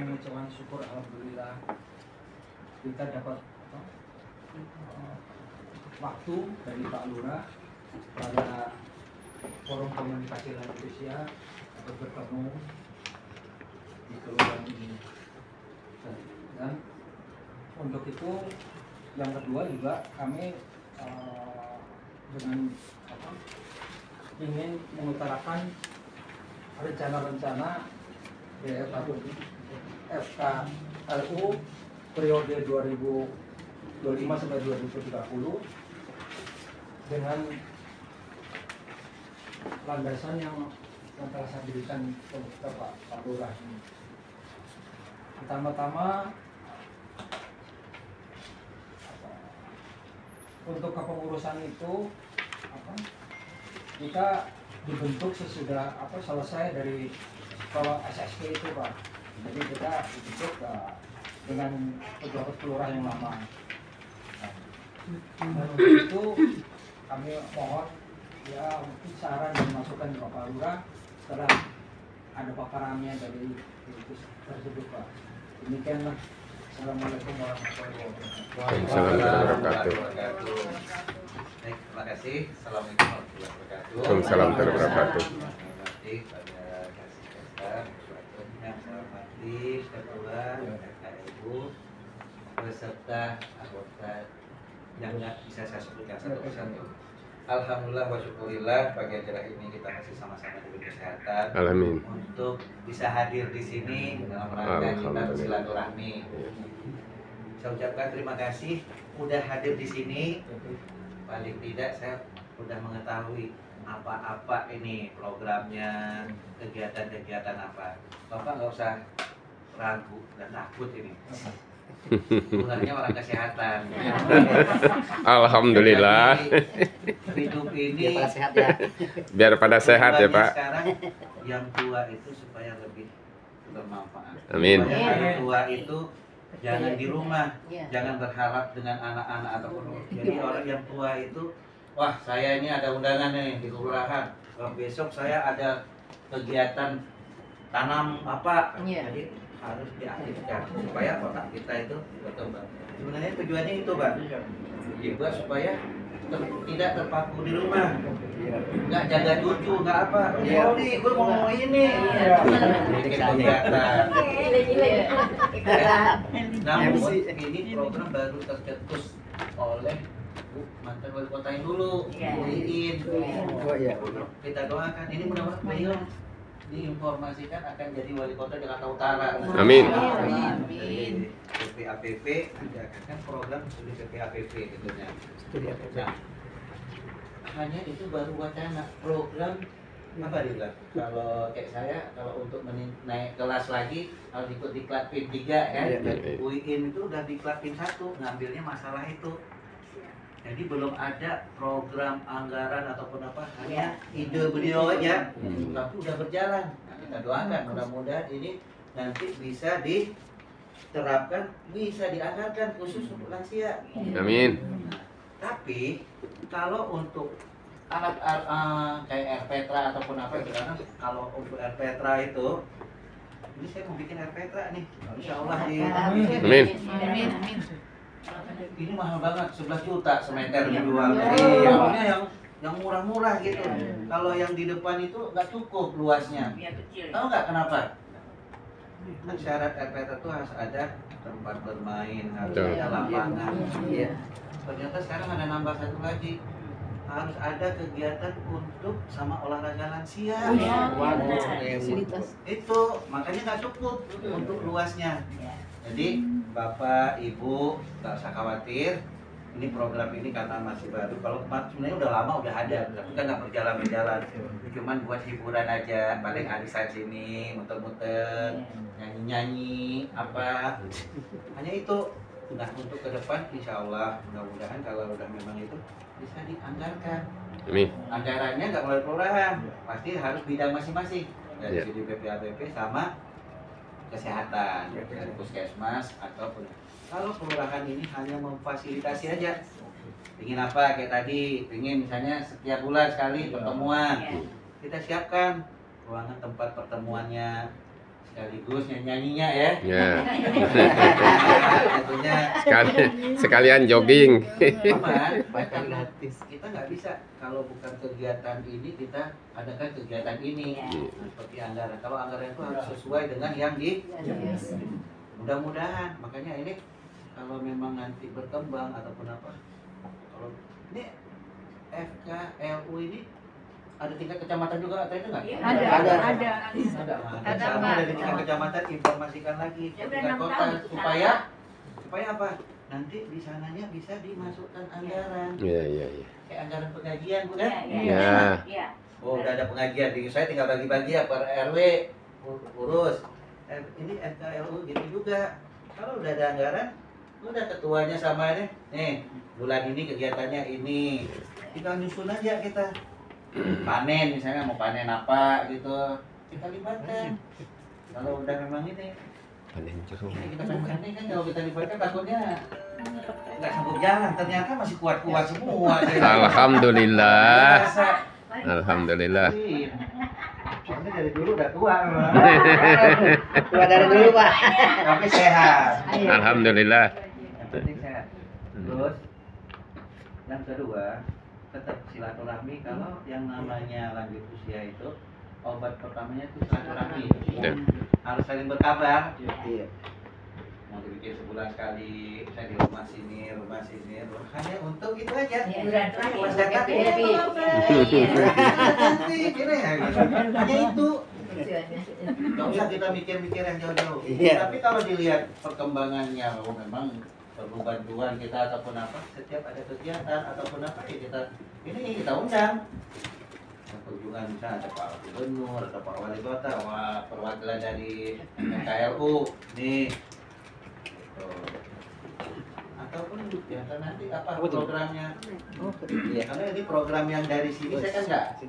mengucapkan syukur alhamdulillah kita dapat waktu dari Pak Lurah pada forum komunikasi lain Indonesia untuk bertemu di kelurahan ini. Dan untuk itu yang kedua juga kami dengan ingin mengutarakan rencana-rencana FKLU periode 2025 sampai 2030 dengan landasan yang telah saya berikan ke Pak Lurah. Pertama-tama untuk kepengurusan itu kita dibentuk sesudah selesai dari sekolah SSK itu Pak. Jadi kita dibentuk dengan pejabat kelurahan yang lama. Dan untuk itu kami mohon ya mungkin saran dan masukan dari Pak Lurah setelah ada paparannya dari itu tersebut Pak. Demikianlah. Assalamualaikum warahmatullahi wabarakatuh. Waalaikumsalam warahmatullahi wabarakatuh. Baik, terima kasih. Assalamualaikum warahmatullahi wabarakatuh. Waalaikumsalam warahmatullahi wabarakatuh. Pada kasih dasar, yang saya hormati, ketua, kakak ibu, beserta anggota yang nggak bisa saya sebutkan satu persatu. Alhamdulillah wa syukurillah pagi acara ini kita masih sama-sama diberi kesehatan. Alamin. Untuk bisa hadir di sini dalam rangka kita bersilaturahmi. Saya ucapkan terima kasih udah hadir di sini. Paling tidak saya udah mengetahui apa-apa ini programnya, kegiatan-kegiatan apa. Bapak nggak usah ragu dan takut ini. Sebenarnya orang kesehatan. Alhamdulillah. Hidup ini biar pada sehat ya. Biar pada sehat ya Pak. Sekarang yang tua itu supaya lebih bermanfaat. Amin. Yang tua itu jangan di rumah, jangan berharap dengan anak-anak ataupun. Jadi orang yang tua itu, wah saya ini ada undangan nih di kelurahan. Besok saya ada kegiatan tanam apa. Jadi harus diaktifkan supaya otak kita itu berkembang. Sebenarnya tujuannya itu Pak, juga supaya tidak terpaku di rumah, nggak jaga cucu, nggak apa. Oh nih, gue mau ini, bikin kegiatan. Namun ini program baru tercetus oleh mantan wali kota yang dulu, Bu Iin. Kita doakan ini mudah-mudahan beliau diinformasikan akan jadi wali kota Jakarta Utara. Amin. Dari PPAPP kan program studi PPAPP tentunya. Nah, hanya itu baru wacana program apa dia? Kalau kayak saya kalau untuk naik kelas lagi harus ikut di Klatin 3 kan. UIN itu udah di Klatin 1 ngambilnya masalah itu. Jadi belum ada program anggaran ataupun apa, hanya ide beliau aja, tapi udah berjalan. Nah, kita doakan mudah-mudahan ini nanti bisa diterapkan, bisa dianggarkan khusus untuk lansia. Amin. Nah, tapi kalau untuk alat kayak RPetra ataupun apa, karena kalau untuk RPetra itu, ini saya mau bikin RPetra nih, insya Allah di. Amin. Ini mahal banget, 11 juta semeter dijual. Iya, yang murah-murah gitu. Kalau yang di depan itu nggak cukup luasnya. Tahu nggak kenapa? Kan syarat RPT itu harus ada tempat bermain, harus ada lapangan. Ternyata sekarang ada nambah satu lagi. Harus ada kegiatan untuk sama olahraga lansia. Itu makanya nggak cukup untuk luasnya. Jadi Bapak, Ibu, nggak usah khawatir. Ini program ini karena masih baru. Kalau sebenarnya udah lama udah ada, tapi kan nggak berjalan. Cuman buat hiburan aja. Paling arisan sini, muter-muter, nyanyi-nyanyi, apa. Hanya itu. Nah untuk ke depan, insya Allah mudah-mudahan kalau udah memang itu bisa dianggarkan. Amin. Anggarannya nggak melalui kelurahan, pasti harus bidang masing-masing. Dari segi PPAPP sama kesehatan dari puskesmas ataupun kalau kelurahan ini hanya memfasilitasi aja, ingin apa kayak tadi, ingin misalnya setiap bulan sekali pertemuan, kita siapkan ruangan tempat pertemuannya, sekaligus nyanyinya ya. Ya. Tentunya Sekalian jogging. aman, bahkan gratis. Kita nggak bisa kalau bukan kegiatan ini kita adakan kegiatan ini seperti anggaran. Kalau anggaran itu harus sesuai dengan yang mudah-mudahan. Makanya ini kalau memang nanti berkembang ataupun apa, kalau ini FKLU ini ada tingkat kecamatan juga atau itu nggak? Ada. Sama dari tingkat kecamatan informasikan lagi ke tingkat kota supaya apa? Nanti di sananya bisa dimasukkan anggaran. Iya. Kayak anggaran pengajian, bukan? Iya. Oh, udah ada pengajian. Saya tinggal bagi-bagi ya per RW urus. Ini FKLU gitu juga. Kalau udah ada anggaran, udah ketuanya sama ini. Nih, bulan ini kegiatannya ini. Tinggal nyusun aja kita. Panen misalnya mau panen apa gitu, kita libatkan. Kalau udah memang ini kita bukan ini kan, kalau kita libatkan takutnya nggak sanggup jalan, ternyata masih kuat-kuat semua. Alhamdulillah. Alhamdulillah. Soalnya dari dulu udah tua. Tua dari dulu, Pak. Tapi sehat. Alhamdulillah. Yang penting sehat. Terus yang kedua, tetap silaturahmi. Kalau yang namanya lanjut usia itu obat pertamanya itu silaturahmi. Harus saling berkabar. Iya. Mau dibikin sebulan sekali, saya di rumah sini, hanya untuk itu aja. Pas datang hanya itu. Gak usah kita mikir-mikir yang jauh-jauh. Tapi kalau dilihat perkembangannya, memang perlu bantuan kita ataupun apa, setiap ada kegiatan ataupun apa ya kita undang. Kunjungan misalnya ada Pak Gubernur, ada Pak Wali Kota, perwakilan dari KLU nih. Ataupun kegiatan nanti apa programnya? Iya, karena ini program yang dari sini saya kan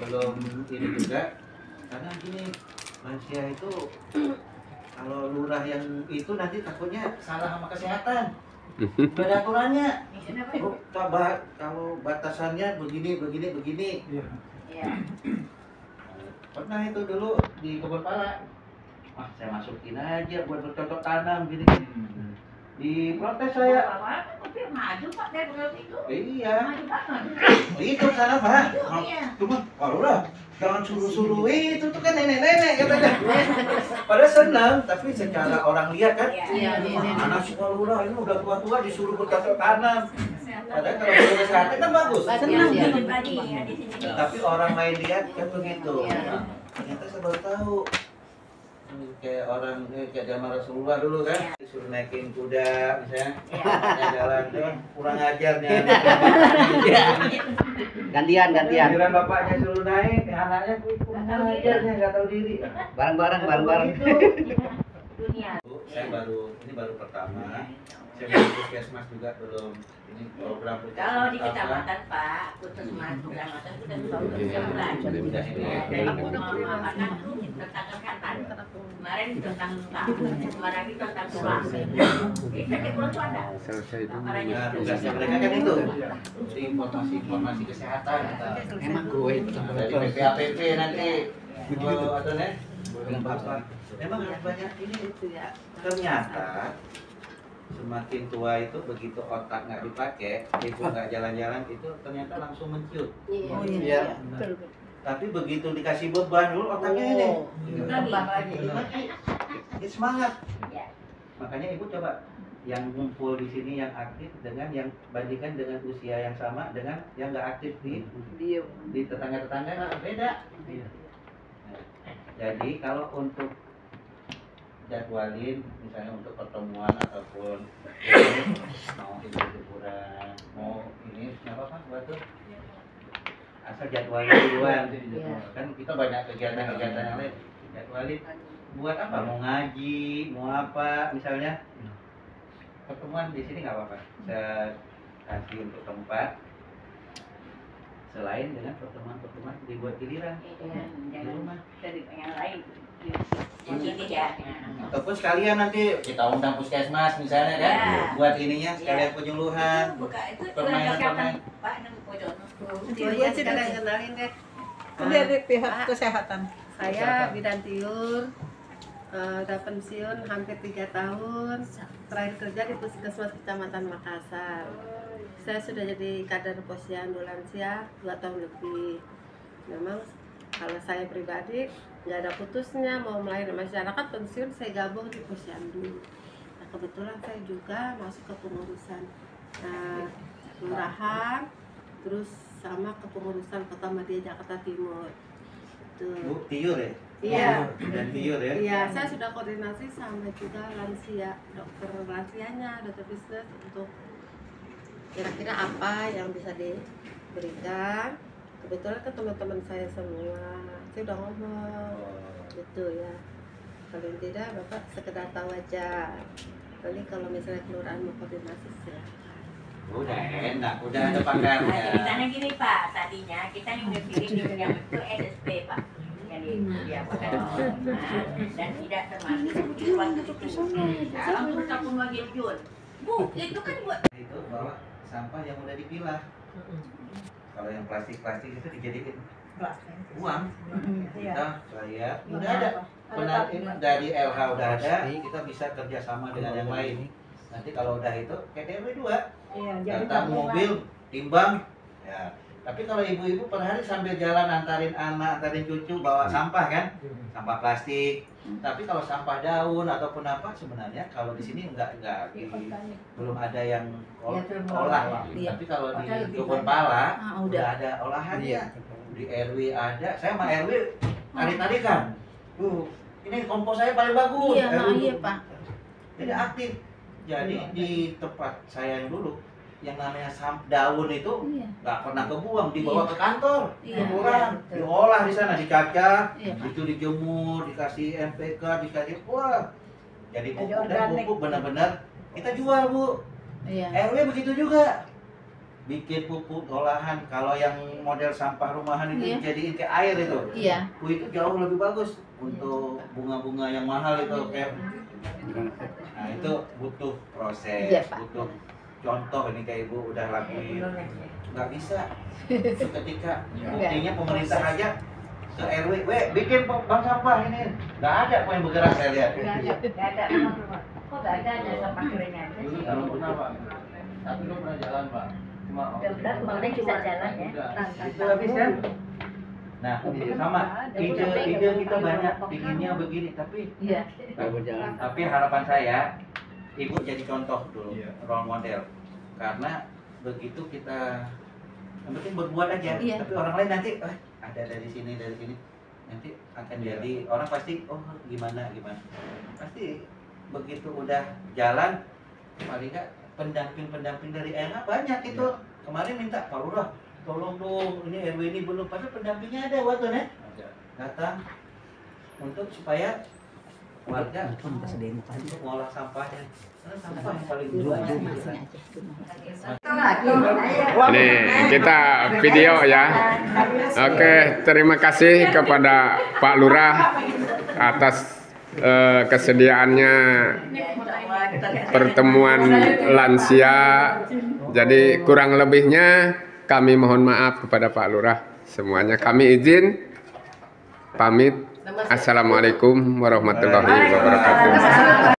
belum ini juga. Karena gini, lansia itu kalau lurah yang itu nanti takutnya salah sama kesehatan. Ada aturannya. Oh, kalau batasannya begini. Pernah itu dulu di kebun pala. Saya masukin aja buat bercocok tanam gini. Diprotes saya. Maju Pak dari itu. Iya. Maju banget. Itu sana Pak. Cuma kalau udah jangan suruh-suruh itu tuh kan nenek-nenek katanya. Padahal senang, tapi secara orang lihat kan, anak sekolah udah ini udah tua-tua disuruh bercocok tanam. Padahal kalau udah kesehatan kan bagus. Tapi orang lain lihat kan begitu. Ternyata saya baru tahu. Kayak orang kayak zaman Rasulullah dulu kan, disuruh naikin kuda misalnya, jalan tuh kurang ajarnya. Gantian. Giliran bapaknya suruh naik, anaknya kurang ajarnya nggak tahu diri. Bareng-bareng. Saya baru pertama. Saya baru puskesmas juga belum. Ini program puskesmas. Kalau di kecamatan Pak, puskesmas kecamatan kita baru sebulan. Tentang kesehatan. Kemarin tentang kemarin itu tentang tulang. Itu ada. Nah, tugasnya mereka kan itu. Informasi kesehatan. Emang gue itu Dari PPAPP nanti. Atau nih? Memang harus banyak ini itu ya. Ternyata semakin tua itu begitu otak nggak dipakai, ibu nggak jalan-jalan itu ternyata langsung menciut. Oh iya. Tapi begitu dikasih beban dulu otaknya ini. Kembang lagi. Ini semangat. Makanya ibu coba yang ngumpul di sini yang aktif dengan yang bandingkan dengan usia yang sama dengan yang nggak aktif di tetangga-tetangga beda. Jadi kalau untuk jadwalin misalnya untuk pertemuan ataupun mau hiburan mau ini nggak apa-apa buat tuh asal jadwalin duluan. Kan kita banyak kegiatan-kegiatan yang lain, jadwalin buat apa, mau ngaji mau apa misalnya pertemuan di sini nggak apa-apa, saya kasih untuk tempat selain dengan pertemuan dibuat giliran di rumah. Yang lain. Ini ya. Ataupun sekalian nanti kita undang puskesmas misalnya kan, buat ininya sekalian penyuluhan, permainan. Pak, pojok. Dia sih kenalin deh. Dari pihak kesehatan. Saya Bidan Tiur, Udah pensiun hampir 3 tahun. Terakhir kerja di Puskesmas Kecamatan Makassar. Saya sudah jadi kader posyandu lansia 2 tahun lebih. Memang kalau saya pribadi nggak ada putusnya, mau melayani masyarakat pensiun saya gabung di posyandu. Nah, kebetulan saya juga masuk ke pengurusan kelurahan, terus sama kepengurusan Kota Madia Jakarta Timur. Bu, Tiur ya? Iya. Dan Tiur ya? Iya, saya sudah koordinasi sama juga lansia, dokter lansianya, dokter bisnis untuk kira-kira apa yang bisa diberikan. Kebetulan ke teman-teman saya semua, saya udah ngomong gitu ya. Paling tidak Bapak sekedar tahu aja. Nanti kalau misalnya kelurahan mau koordinasi silakan. Udah enak, udah ada Nah, pakarnya. ceritanya gini Pak, tadinya kita yang udah pilih yang itu SSP Pak, yang dia pakai dan tidak termasuk di waktu itu. Nah, langsung kita memanggil Jun, Bu, itu kan buat Itu bawa sampah yang udah dipilah. Kalau yang plastik-plastik itu dijadiin uang. Kita bayar, udah ada. Benar, dari LH udah ada, kita bisa kerjasama dengan yang lain. Nanti kalau udah itu kayak DRW 2, datang mobil, timbang, ya. Tapi kalau ibu-ibu per hari sambil jalan antarin anak, antarin cucu bawa sampah kan, sampah plastik. Tapi kalau sampah daun ataupun apa sebenarnya kalau di sini belum ada yang olah. Tapi kalau di kebun pala udah ada olahannya. Di RW ada, saya sama RW tarik-tarikan. Ini kompos saya paling bagus. Iya Pak. Jadi aktif. Jadi di tempat saya yang dulu yang namanya daun itu nggak pernah kebuang, dibawa ke kantor, orang diolah di sana, dicacah, itu dijemur, dikasih MPK, dikasih jadi pupuk dan pupuk benar-benar kita jual Bu. RW begitu juga, bikin pupuk olahan. Kalau yang model sampah rumahan itu dijadiin kayak air itu, itu jauh lebih bagus untuk bunga-bunga yang mahal itu kayak. Nah itu butuh proses, butuh contoh. Ini kayak Ibu udah lakuin, nggak bisa seketika. Buktinya pemerintah aja ke RW, bikin bank sampah ini, nggak ada kok yang bergerak saya lihat. nggak ada, kok nggak ada sampah kering aja sih. Kalau pernah Pak, tapi belum pernah jalan Pak. Cuma Udah kemarin bisa jalan ya. Itu habis kan? Nah, sama ide kita banyak, pinginnya begini, tapi tapi harapan saya Ibu jadi contoh dulu, role model. Karena begitu kita yang penting berbuat aja, tapi orang lain nanti ada dari sini, nanti akan jadi orang pasti gimana, pasti begitu udah jalan paling nggak pendamping dari ENA banyak itu. Kemarin minta Pak Lurah, tolong dong ini RW ini belum, padahal pendampingnya ada waktu nih datang untuk supaya warga untuk mengolah sampahnya. Sampah yang paling Ini kita video ya. Oke, terima kasih kepada Pak Lurah atas kesediaannya pertemuan lansia. Jadi kurang lebihnya kami mohon maaf kepada Pak Lurah. Semuanya kami izin pamit. Assalamualaikum warahmatullahi wabarakatuh.